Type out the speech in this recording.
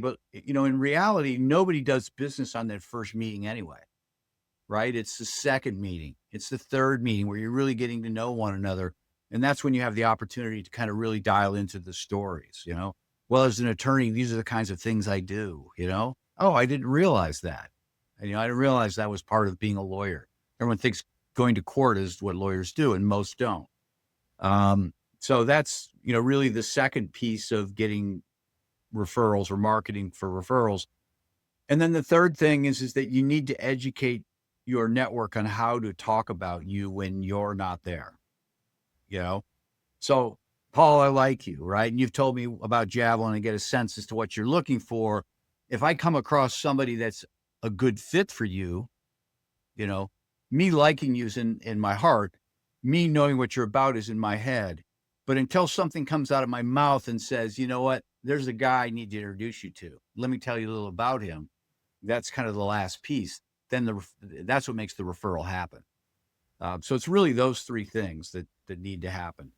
But, in reality, nobody does business on that first meeting anyway, right? It's the second meeting. It's the third meeting where you're really getting to know one another. And that's when you have the opportunity to kind of really dial into the stories. Well, as an attorney, these are the kinds of things I do. Oh, I didn't realize that. And, I didn't realize that was part of being a lawyer. Everyone thinks going to court is what lawyers do, and most don't. So that's, really the second piece of getting referrals or marketing for referrals. And then the third thing is that you need to educate your network on how to talk about you when you're not there, you know? So, Paul, I like you, right? And you've told me about Javelin and get a sense as to what you're looking for. If I come across somebody that's a good fit for you, you know, me liking you is in my heart, me knowing what you're about is in my head. But until something comes out of my mouth and says, you know what, there's a guy I need to introduce you to. Let me tell you a little about him. That's kind of the last piece. Then that's what makes the referral happen. So it's really those three things that need to happen.